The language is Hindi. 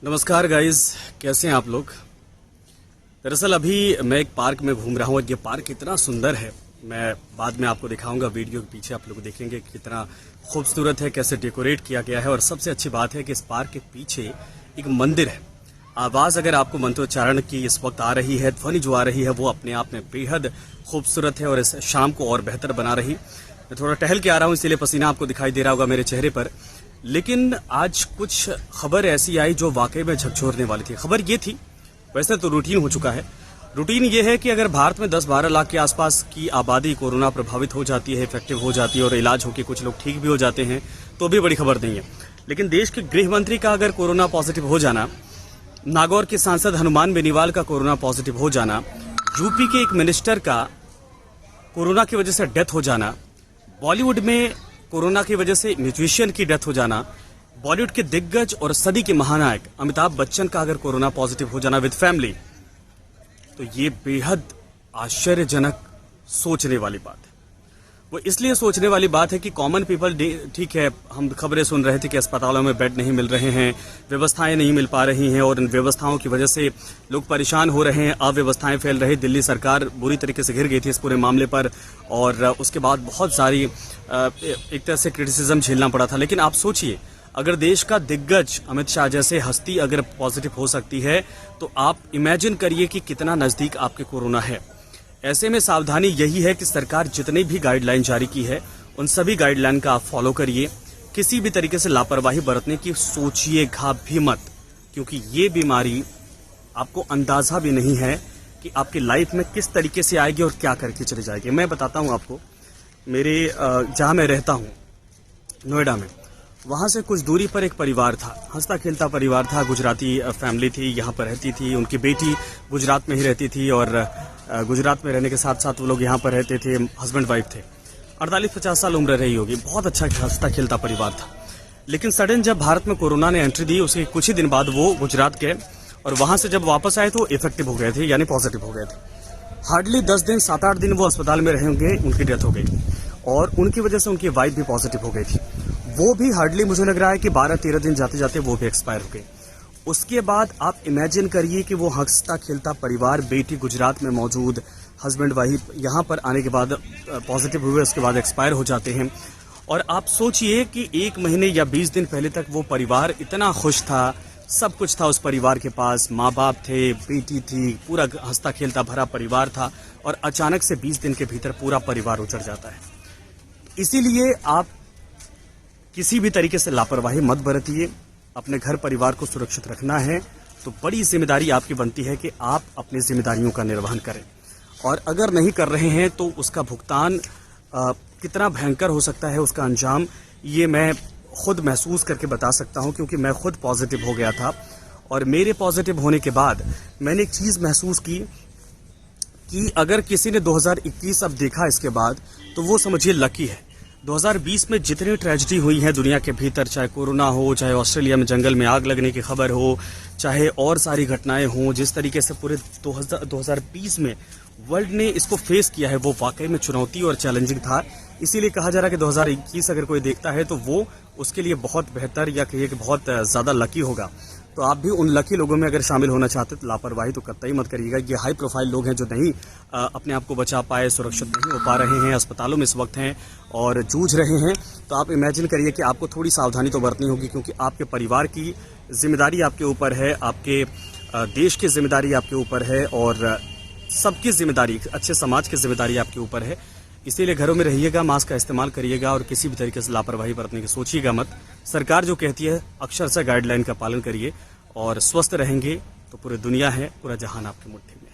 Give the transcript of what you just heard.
नमस्कार गाइस, कैसे हैं आप लोग। दरअसल अभी मैं एक पार्क में घूम रहा हूँ। ये पार्क इतना सुंदर है, मैं बाद में आपको दिखाऊंगा। वीडियो के पीछे आप लोग देखेंगे कि कितना खूबसूरत है, कैसे डेकोरेट किया गया है। और सबसे अच्छी बात है कि इस पार्क के पीछे एक मंदिर है। आवाज़ अगर आपको मंत्रोच्चारण की इस वक्त आ रही है, ध्वनि जो आ रही है, वो अपने आप में बेहद खूबसूरत है और इस शाम को और बेहतर बना रही। मैं थोड़ा टहल के आ रहा हूँ, इसीलिए पसीना आपको दिखाई दे रहा होगा मेरे चेहरे पर। लेकिन आज कुछ खबर ऐसी आई जो वाकई में झकझोरने वाली थी। खबर ये थी, वैसे तो रूटीन हो चुका है। रूटीन ये है कि अगर भारत में 10-12 लाख के आसपास की आबादी कोरोना प्रभावित हो जाती है, इफेक्टिव हो जाती है और इलाज होकर कुछ लोग ठीक भी हो जाते हैं तो भी बड़ी खबर नहीं है। लेकिन देश के गृह मंत्री का अगर कोरोना पॉजिटिव हो जाना, नागौर के सांसद हनुमान बेनीवाल का कोरोना पॉजिटिव हो जाना, यूपी के एक मिनिस्टर का कोरोना की वजह से डेथ हो जाना, बॉलीवुड में कोरोना की वजह से म्यूजिशियन की डेथ हो जाना, बॉलीवुड के दिग्गज और सदी के महानायक अमिताभ बच्चन का अगर कोरोना पॉजिटिव हो जाना विद फैमिली, तो ये बेहद आश्चर्यजनक सोचने वाली बात है। वो इसलिए सोचने वाली बात है कि कॉमन पीपल, ठीक है, हम खबरें सुन रहे थे कि अस्पतालों में बेड नहीं मिल रहे हैं, व्यवस्थाएं नहीं मिल पा रही हैं और इन व्यवस्थाओं की वजह से लोग परेशान हो रहे हैं, अव्यवस्थाएं फैल रही। दिल्ली सरकार बुरी तरीके से घिर गई थी इस पूरे मामले पर और उसके बाद बहुत सारी एक तरह से क्रिटिसिज्म झेलना पड़ा था। लेकिन आप सोचिए, अगर देश का दिग्गज अमित शाह जैसे हस्ती अगर पॉजिटिव हो सकती है, तो आप इमेजिन करिए कि कितना नजदीक आपके कोरोना है। ऐसे में सावधानी यही है कि सरकार जितनी भी गाइडलाइन जारी की है, उन सभी गाइडलाइन का आप फॉलो करिए। किसी भी तरीके से लापरवाही बरतने की सोचिएगा भी मत, क्योंकि ये बीमारी आपको अंदाजा भी नहीं है कि आपकी लाइफ में किस तरीके से आएगी और क्या करके चली जाएगी। मैं बताता हूँ आपको, मेरे जहाँ मैं रहता हूँ नोएडा में, वहाँ से कुछ दूरी पर एक परिवार था, हंसता खेलता परिवार था, गुजराती फैमिली थी, यहाँ पर रहती थी। उनकी बेटी गुजरात में ही रहती थी और गुजरात में रहने के साथ साथ वो लोग यहाँ पर रहते थे, हस्बैंड वाइफ थे। 48-50 साल उम्र रही होगी, बहुत अच्छा हंसता खेलता परिवार था। लेकिन सडन जब भारत में कोरोना ने एंट्री दी, उसके कुछ ही दिन बाद वो गुजरात गए और वहाँ से जब वापस आए तो इफेक्टिव हो गए थे, यानी पॉजिटिव हो गए थे। हार्डली 10 दिन 7-8 दिन वो अस्पताल में रहे होंगे, उनकी डेथ हो गई और उनकी वजह से उनकी वाइफ भी पॉजिटिव हो गई थी। वो भी हार्डली मुझे लग रहा है कि 12-13 दिन जाते जाते वो भी एक्सपायर हो गए। उसके बाद आप इमेजिन करिए कि वो हंसता खेलता परिवार, बेटी गुजरात में मौजूद, हस्बैंड वाइफ यहाँ पर आने के बाद पॉजिटिव हुए, उसके बाद एक्सपायर हो जाते हैं। और आप सोचिए कि 1 महीने या 20 दिन पहले तक वो परिवार इतना खुश था, सब कुछ था उस परिवार के पास, माँ बाप थे, बेटी थी, पूरा हंसता खेलता भरा परिवार था और अचानक से 20 दिन के भीतर पूरा परिवार उजड़ जाता है। इसीलिए आप किसी भी तरीके से लापरवाही मत बरतिए। अपने घर परिवार को सुरक्षित रखना है तो बड़ी जिम्मेदारी आपकी बनती है कि आप अपनी जिम्मेदारियों का निर्वहन करें। और अगर नहीं कर रहे हैं तो उसका भुगतान कितना भयंकर हो सकता है, उसका अंजाम ये मैं खुद महसूस करके बता सकता हूं, क्योंकि मैं खुद पॉजिटिव हो गया था। और मेरे पॉजिटिव होने के बाद मैंने एक चीज़ महसूस की कि अगर किसी ने 2021 अब देखा इसके बाद, तो वो समझिए लकी है। 2020 में जितनी ट्रेजेडी हुई है दुनिया के भीतर, चाहे कोरोना हो, चाहे ऑस्ट्रेलिया में जंगल में आग लगने की खबर हो, चाहे और सारी घटनाएं हों, जिस तरीके से पूरे 2020 में वर्ल्ड ने इसको फेस किया है, वो वाकई में चुनौती और चैलेंजिंग था। इसीलिए कहा जा रहा है कि 2021 अगर कोई देखता है तो वो उसके लिए बहुत बेहतर या कहिए कि बहुत ज़्यादा लकी होगा। तो आप भी उन लकी लोगों में अगर शामिल होना चाहते तो लापरवाही तो कतई मत करिएगा। ये हाई प्रोफाइल लोग हैं जो नहीं अपने आप को बचा पाए, सुरक्षित नहीं हो पा रहे हैं, अस्पतालों में इस वक्त हैं और जूझ रहे हैं। तो आप इमेजिन करिए कि आपको थोड़ी सावधानी तो बरतनी होगी, क्योंकि आपके परिवार की जिम्मेदारी आपके ऊपर है, आपके देश की जिम्मेदारी आपके ऊपर है और सबकी जिम्मेदारी, अच्छे समाज की जिम्मेदारी आपके ऊपर है। इसीलिए घरों में रहिएगा, मास्क का इस्तेमाल करिएगा और किसी भी तरीके से लापरवाही बरतने की सोचिएगा मत। सरकार जो कहती है अक्षरशः गाइडलाइन का पालन करिए और स्वस्थ रहेंगे तो पूरी दुनिया है, पूरा जहान आपकी मुट्ठी में।